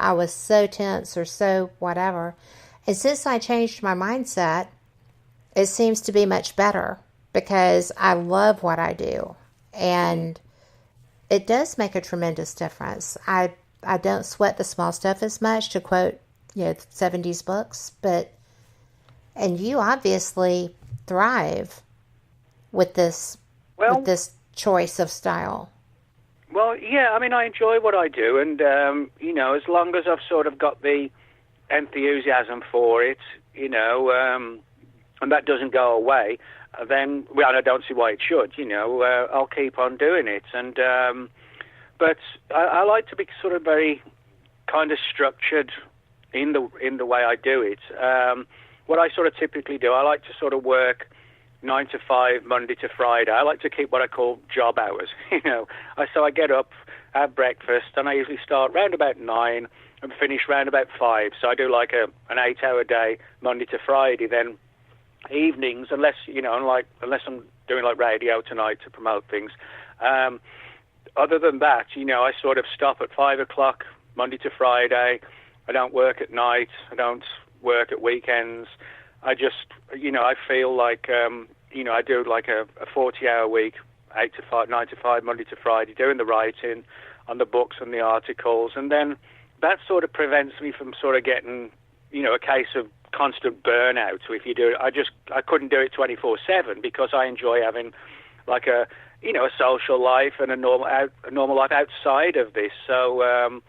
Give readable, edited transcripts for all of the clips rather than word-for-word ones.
I was so tense or so whatever. And since I changed my mindset, it seems to be much better because I love what I do. And it does make a tremendous difference. I don't sweat the small stuff as much, to quote, 70s books, and you obviously thrive with this choice of style. Well, yeah, I mean, I enjoy what I do, and, as long as I've sort of got the enthusiasm for it, and that doesn't go away, then, I don't see why it should, I'll keep on doing it. And, but I like to be sort of very kind of structured in the way I do it. What I sort of typically do, I like to sort of work 9 to 5, Monday to Friday. I like to keep what I call job hours, So I get up, have breakfast, and I usually start round about 9 and finish round about 5. So I do like an 8-hour day, Monday to Friday. Then evenings, unless I'm doing like radio tonight to promote things. Other than that, I sort of stop at 5 o'clock, Monday to Friday. I don't work at night. I don't work at weekends. I just, I feel like, I do like a 40-hour week, 9 to 5, Monday to Friday, doing the writing on the books and the articles. And then that sort of prevents me from sort of getting, a case of constant burnout. So if you do it, I couldn't do it 24/7 because I enjoy having like a social life and a normal life outside of this. So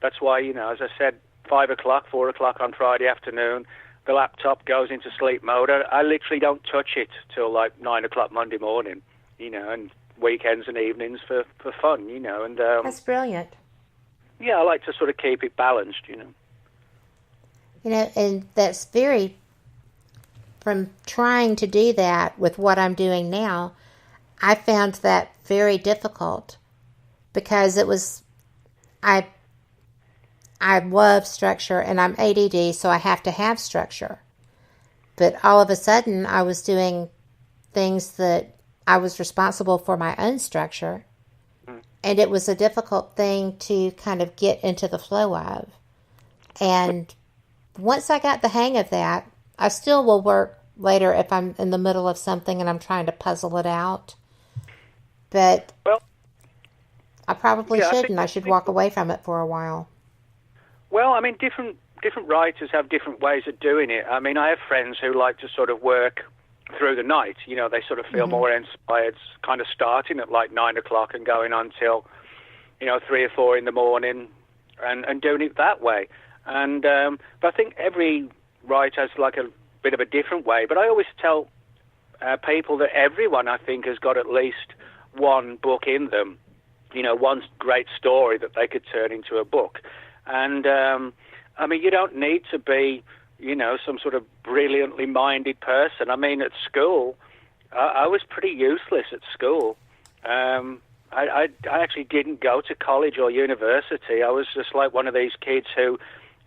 that's why, as I said, 5 o'clock, 4 o'clock on Friday afternoon, the laptop goes into sleep mode. I literally don't touch it till like 9 o'clock Monday morning, and weekends and evenings for fun, and that's brilliant. Yeah, I like to sort of keep it balanced, and that's from trying to do that with what I'm doing now, I found that very difficult because I love structure, and I'm ADD, so I have to have structure. But all of a sudden, I was doing things that I was responsible for my own structure, and it was a difficult thing to kind of get into the flow of. And once I got the hang of that, I still will work later if I'm in the middle of something and I'm trying to puzzle it out. But I probably shouldn't. I should walk away from it for a while. Well, I mean, different writers have different ways of doing it. I mean, I have friends who like to sort of work through the night. They sort of feel more inspired, kind of starting at like 9 o'clock and going on till, 3 or 4 in the morning and doing it that way. And but I think every writer has like a bit of a different way. But I always tell people that everyone, I think, has got at least one book in them, one great story that they could turn into a book. And, I mean, you don't need to be, some sort of brilliantly minded person. I mean, at school, I was pretty useless at school. I actually didn't go to college or university. I was just like one of these kids who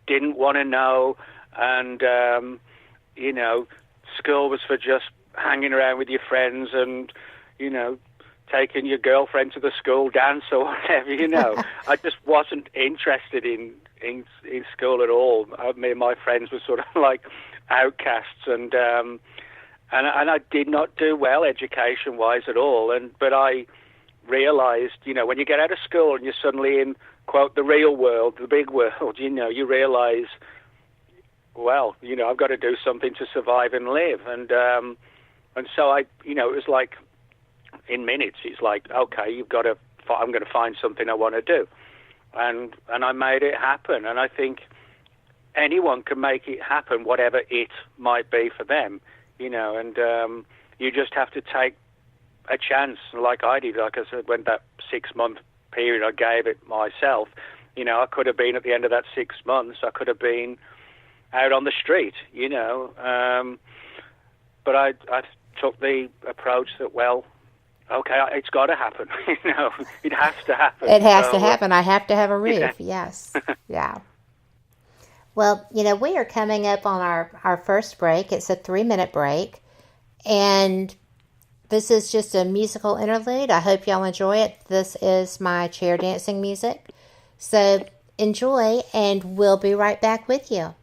didn't want to know. And, school was for just hanging around with your friends and, taking your girlfriend to the school dance or whatever, I just wasn't interested in school at all. Me and my friends were sort of like outcasts, and I did not do well education-wise at all. But I realized, when you get out of school and you're suddenly in, quote, the real world, the big world, you realize, well, I've got to do something to survive and live. And so it was like, in minutes, it's like, okay, I'm going to find something I want to do. And I made it happen. And I think anyone can make it happen, whatever it might be for them, and you just have to take a chance like I did. Like I said, when that 6-month period I gave it myself, I could have been at the end of that 6 months, I could have been out on the street, but I took the approach that, well, okay, it's got to happen. It has to happen. It has to happen. I have to have a roof. Yes. Yeah. Well, we are coming up on our first break. It's a 3-minute break. And this is just a musical interlude. I hope y'all enjoy it. This is my chair dancing music. So enjoy, and we'll be right back with you.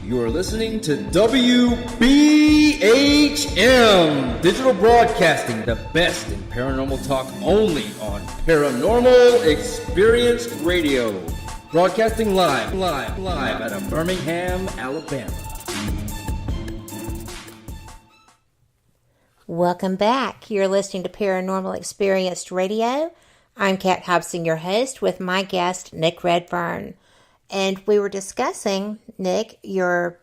You are listening to WBHM Digital Broadcasting, the best in paranormal talk, only on Paranormal Experienced Radio. Broadcasting live out of Birmingham, Alabama. Welcome back. You're listening to Paranormal Experienced Radio. I'm Kat Hobson, your host, with my guest, Nick Redfern. And we were discussing, Nick, your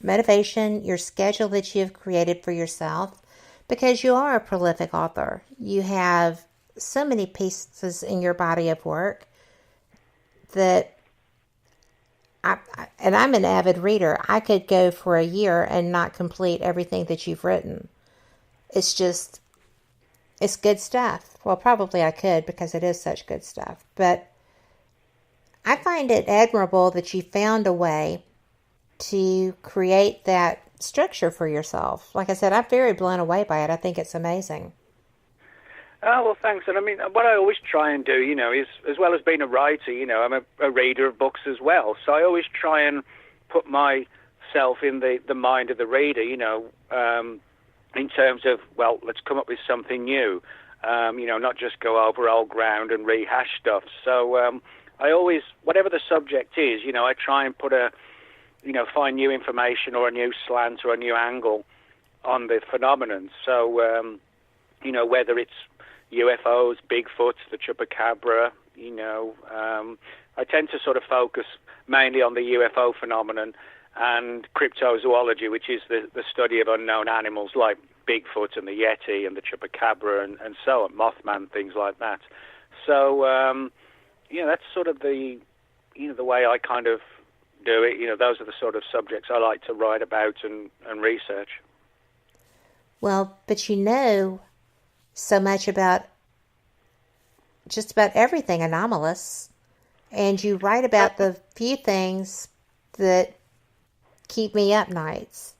motivation, your schedule that you have created for yourself, because you are a prolific author. You have so many pieces in your body of work that, and I'm an avid reader, I could go for a year and not complete everything that you've written. It's good stuff. Well, probably I could, because it is such good stuff. But I find it admirable that you found a way to create that structure for yourself. Like I said, I'm very blown away by it. I think it's amazing. Oh, well, thanks. And I mean, what I always try and do, is, as well as being a writer, I'm a reader of books as well. So I always try and put myself in the mind of the reader, in terms of, well, let's come up with something new, not just go over old ground and rehash stuff. So I always, whatever the subject is, I try and put find new information or a new slant or a new angle on the phenomenon. So, whether it's UFOs, Bigfoot, the Chupacabra, I tend to sort of focus mainly on the UFO phenomenon and cryptozoology, which is the study of unknown animals like Bigfoot and the Yeti and the Chupacabra and so on, Mothman, things like that. So, that's sort of the way I kind of do it. Those are the sort of subjects I like to write about and research. Well, but so much about just about everything anomalous, and you write about the few things that keep me up nights.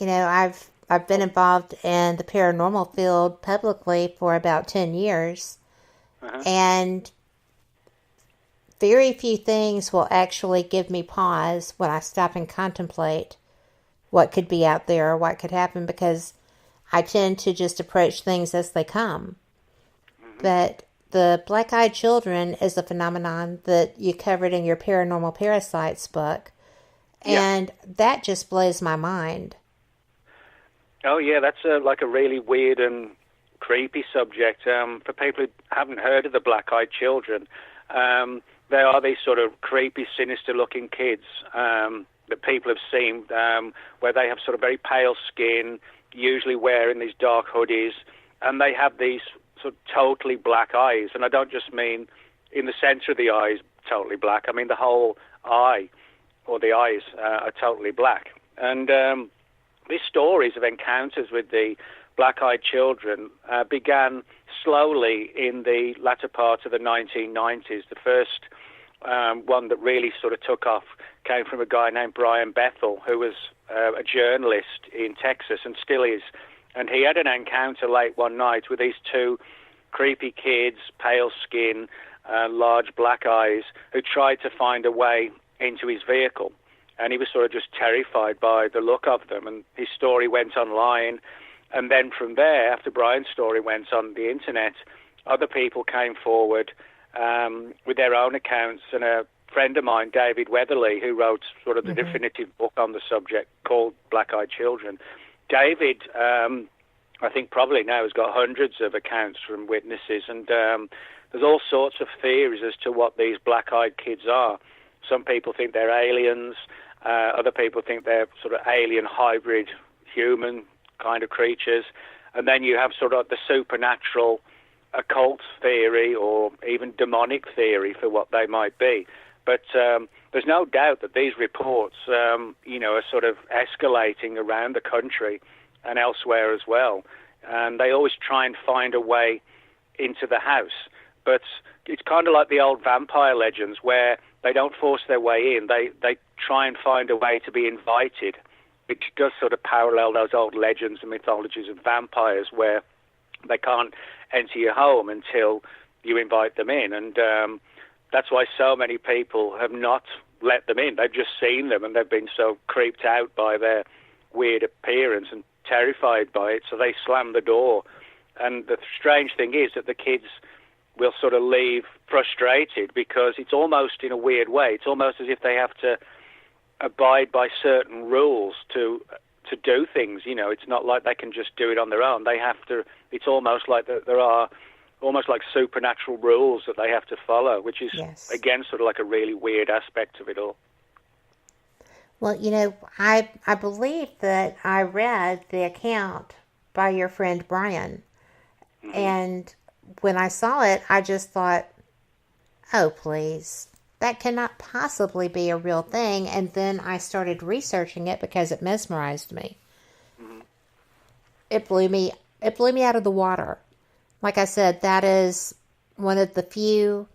I've been involved in the paranormal field publicly for about 10 years, and very few things will actually give me pause when I stop and contemplate what could be out there or what could happen, because I tend to just approach things as they come. But the black-eyed children is a phenomenon that you covered in your Paranormal Parasites book. And that just blows my mind. Oh, yeah, that's like a really weird and creepy subject. For people who haven't heard of the black-eyed children, they are these sort of creepy, sinister-looking kids that people have seen, where they have sort of very pale skin, usually wearing these dark hoodies, and they have these sort of totally black eyes. And I don't just mean in the center of the eyes totally black. I mean the whole eye, or the eyes, are totally black. And these stories of encounters with the black-eyed children began slowly in the latter part of the 1990s. The first one that really sort of took off came from a guy named Brian Bethel, who was a journalist in Texas and still is. And he had an encounter late one night with these two creepy kids, pale skin, large black eyes, who tried to find a way into his vehicle. And he was sort of just terrified by the look of them. And his story went online. And then from there, after Brian's story went on the internet, other people came forward with their own accounts. And a friend of mine, David Weatherly, who wrote sort of the definitive book on the subject called Black-Eyed Children, David, I think probably now has got hundreds of accounts from witnesses, and there's all sorts of theories as to what these black-eyed kids are. Some people think they're aliens, other people think they're sort of alien hybrid human kind of creatures, and then you have sort of the supernatural occult theory or even demonic theory for what they might be. But there's no doubt that these reports, are sort of escalating around the country and elsewhere as well. And they always try and find a way into the house. But it's kind of like the old vampire legends where they don't force their way in. They try and find a way to be invited, which does sort of parallel those old legends and mythologies of vampires where they can't enter your home until you invite them in. And that's why so many people have not let them in. They've just seen them and they've been so creeped out by their weird appearance and terrified by it, so they slam the door. And the strange thing is that the kids will sort of leave frustrated because it's almost, in a weird way, it's almost as if they have to abide by certain rules to do things. It's not like they can just do it on their own. They have to. It's almost like there are almost like supernatural rules that they have to follow, which is, again, sort of like a really weird aspect of it all. Well, I believe that I read the account by your friend Brian, and when I saw it, I just thought, oh, please, that cannot possibly be a real thing, and then I started researching it because it mesmerized me. It blew me out of the water. Like I said, that is one of the few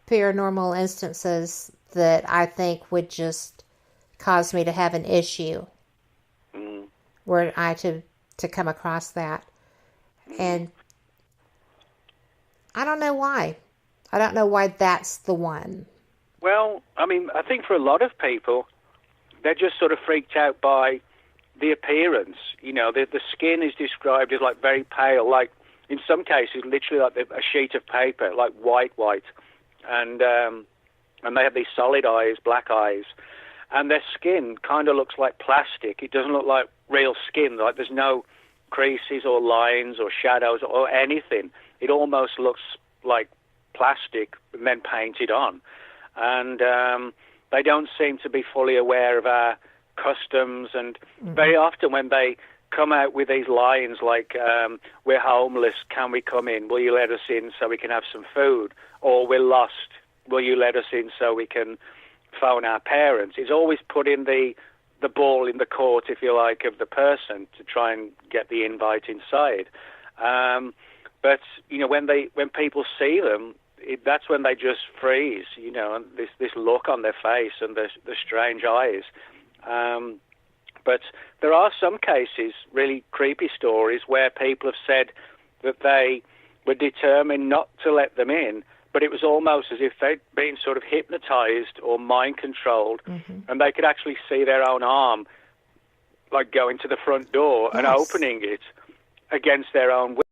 paranormal instances that I think would just cause me to have an issue were I to come across that. And I don't know why. I don't know why that's the one. Well, I mean, I think for a lot of people, they're just sort of freaked out by the appearance. The skin is described as like very pale, like in some cases literally like a sheet of paper, like white, and they have these solid eyes, black eyes, and their skin kind of looks like plastic. It doesn't look like real skin. Like there's no creases or lines or shadows or anything. It almost looks like plastic and then painted on, and they don't seem to be fully aware of our customs, and very often when they come out with these lines like, we're homeless, can we come in? Will you let us in so we can have some food? Or we're lost, will you let us in so we can phone our parents? It's always putting the ball in the court, if you like, of the person to try and get the invite inside. But, when people see them, that's when they just freeze, and this look on their face and the strange eyes. But there are some cases, really creepy stories, where people have said that they were determined not to let them in, but it was almost as if they'd been sort of hypnotized or mind-controlled, and they could actually see their own arm like going to the front door and Yes. opening it against their own will.